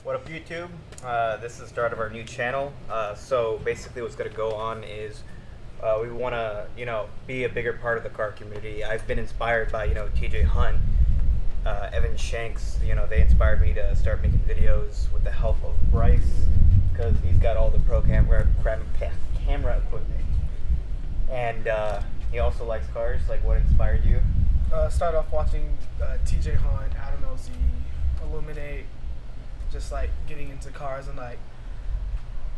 What up, YouTube? This is the start of our new channel. So basically what's going to go on is we want to, be a bigger part of the car community. I've been inspired by, TJ Hunt, Evan Shanks. They inspired me to start making videos with the help of Bryce, because he's got all the pro camera equipment. And he also likes cars. Like, what inspired you? Started off watching TJ Hunt, Adam LZ, Illuminate, just like getting into cars, and like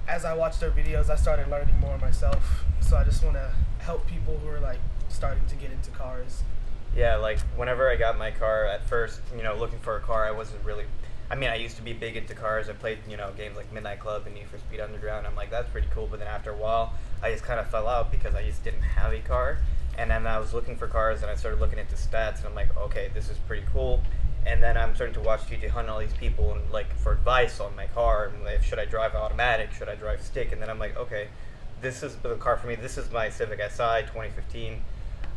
as I watched their videos I started learning more myself, so I just want to help people who are like starting to get into cars. Yeah, like whenever I got my car at first, looking for a car, I wasn't really, I used to be big into cars. I played, games like Midnight Club and Need for Speed Underground. I'm like, that's pretty cool, but then after a while I just kind of fell out because I just didn't have a car. And then I was looking for cars and I started looking into stats, and I'm like, okay, this is pretty cool. And then I'm starting to watch TJ Hunt and all these people, and like for advice on my car, and like, should I drive automatic, should I drive stick? And then I'm like, okay, this is the car for me. This is my Civic Si 2015.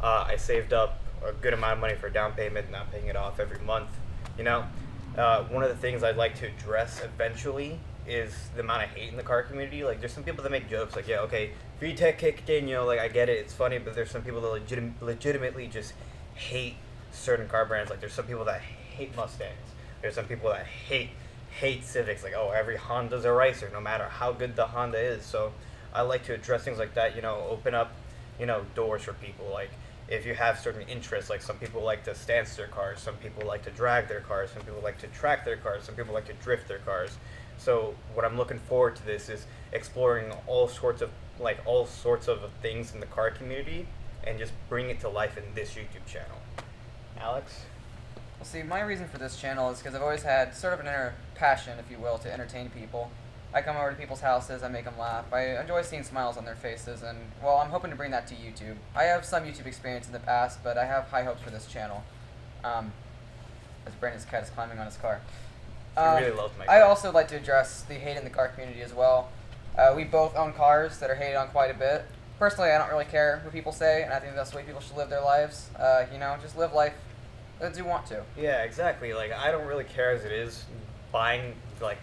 I saved up a good amount of money for a down payment, not paying it off every month. One of the things I'd like to address eventually is the amount of hate in the car community. Like, there's some people that make jokes like, yeah, okay, VTEC kicked in, like, I get it, it's funny, but there's some people that legitimately just hate certain car brands. Like, there's some people that hate Mustangs. There's some people that hate Civics. Like, oh, every Honda's a racer, no matter how good the Honda is. So I like to address things like that, open up, doors for people. Like, if you have certain interests, like some people like to stance their cars, some people like to drag their cars, some people like to track their cars, some people like to drift their cars. So what I'm looking forward to this is exploring all sorts of things in the car community and just bring it to life in this YouTube channel. Alex? Well, see, my reason for this channel is because I've always had sort of an inner passion, if you will, to entertain people. I come over to people's houses, I make them laugh, I enjoy seeing smiles on their faces, and, well, I'm hoping to bring that to YouTube. I have some YouTube experience in the past, but I have high hopes for this channel. As Brandon's cat is climbing on his car. I really love my car. I also like to address the hate in the car community as well. We both own cars that are hated on quite a bit. Personally, I don't really care what people say, and I think that's the way people should live their lives. Just live life as you want to. Yeah, exactly. Like, I don't really care as it is.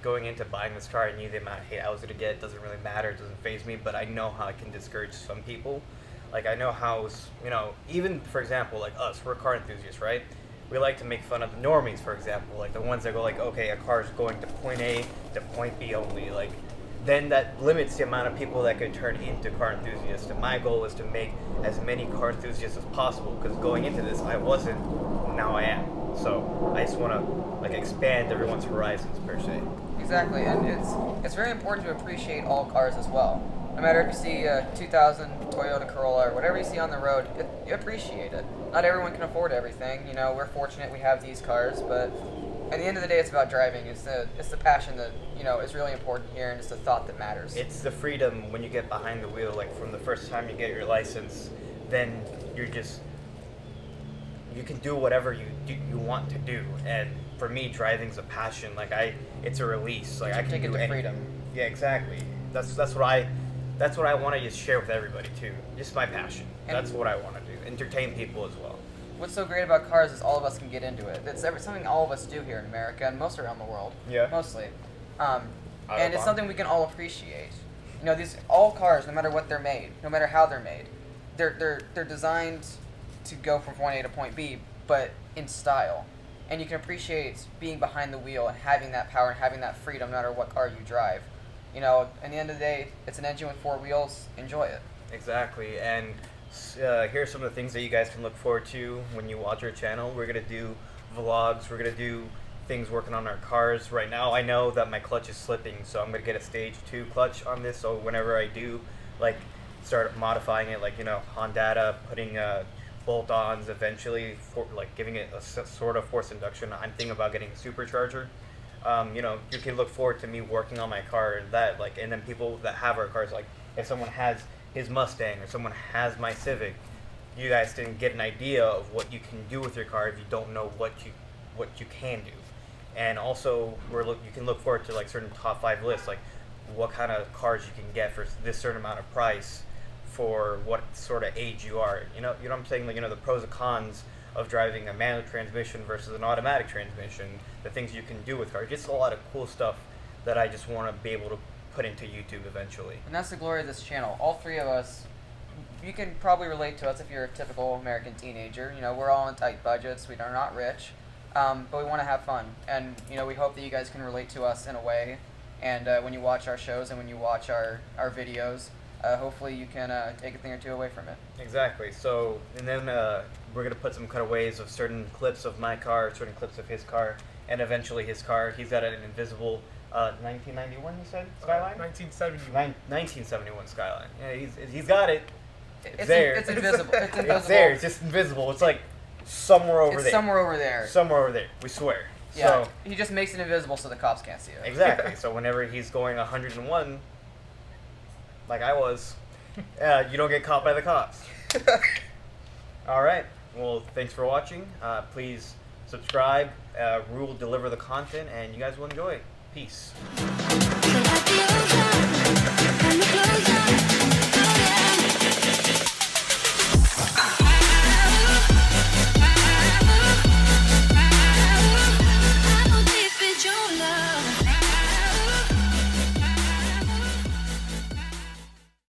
Going into buying this car, I knew the amount of hate I was going to get. It doesn't really matter. It doesn't faze me, but I know how it can discourage some people. Like, I know how, even, for example, like us, we're car enthusiasts, right? We like to make fun of the normies, for example, like the ones that go like, okay, a car is going to point A to point B only. Like, then that limits the amount of people that could turn into car enthusiasts. And my goal is to make as many car enthusiasts as possible, because going into this, I wasn't, now I am. So I just want to expand everyone's horizons, per se. Exactly, and it's very important to appreciate all cars as well. No matter if you see a 2000 Toyota Corolla or whatever you see on the road, you appreciate it. Not everyone can afford everything. We're fortunate we have these cars, but at the end of the day, it's about driving. It's the passion that is really important here, and it's the thought that matters. It's the freedom when you get behind the wheel. Like, from the first time you get your license, then you can do whatever you want to do. And for me, driving's a passion. Like, it's a release. Like, I can do anything. Freedom. Yeah, exactly. That's what I want to just share with everybody too. Just my passion. And that's what I want to do. Entertain people as well. What's so great about cars is all of us can get into it. It's something all of us do here in America and most around the world. Yeah. Mostly. And it's something we can all appreciate. All cars, no matter what they're made, no matter how they're made, they're designed to go from point A to point B, but in style. And you can appreciate being behind the wheel and having that power and having that freedom no matter what car you drive. At the end of the day, it's an engine with four wheels. Enjoy it. Exactly. And here are some of the things that you guys can look forward to when you watch our channel. We're going to do vlogs. We're going to do things working on our cars. Right now, I know that my clutch is slipping, so I'm going to get a stage 2 clutch on this, so whenever I do, start modifying it, like Honda putting bolt-ons eventually, for like giving it a sort of forced induction. I'm thinking about getting a supercharger. You can look forward to me working on my car and that, like, and then people that have our cars, like if someone has his Mustang or someone has my Civic, you guys can get an idea of what you can do with your car if you don't know what you can do. And also, you can look forward to like certain top 5 lists, like what kind of cars you can get for this certain amount of price for what sort of age you are. You know what I'm saying? Like, the pros and cons of driving a manual transmission versus an automatic transmission, the things you can do with cars. Just a lot of cool stuff that I just want to be able to put into YouTube eventually. And that's the glory of this channel. All 3 of us, you can probably relate to us if you're a typical American teenager. We're all on tight budgets. We are not rich, but we want to have fun. And, we hope that you guys can relate to us in a way. And when you watch our shows and when you watch our videos, hopefully you can take a thing or two away from it. Exactly. So, and then we're going to put some cutaways of certain clips of my car, certain clips of his car, and eventually his car. He's got an invisible 1991, you said, Skyline? 1971. 1971 Skyline. Yeah, he's got it. It's there. It's invisible. It's invisible. It's there. It's just invisible. It's like somewhere over there. It's somewhere over there. Somewhere over there. We swear. Yeah. So, he just makes it invisible so the cops can't see it. Exactly. So whenever he's going 101, like I was, you don't get caught by the cops. All right. Well, thanks for watching. Please subscribe. We will deliver the content, and you guys will enjoy it. Peace. So let the ocean come closer.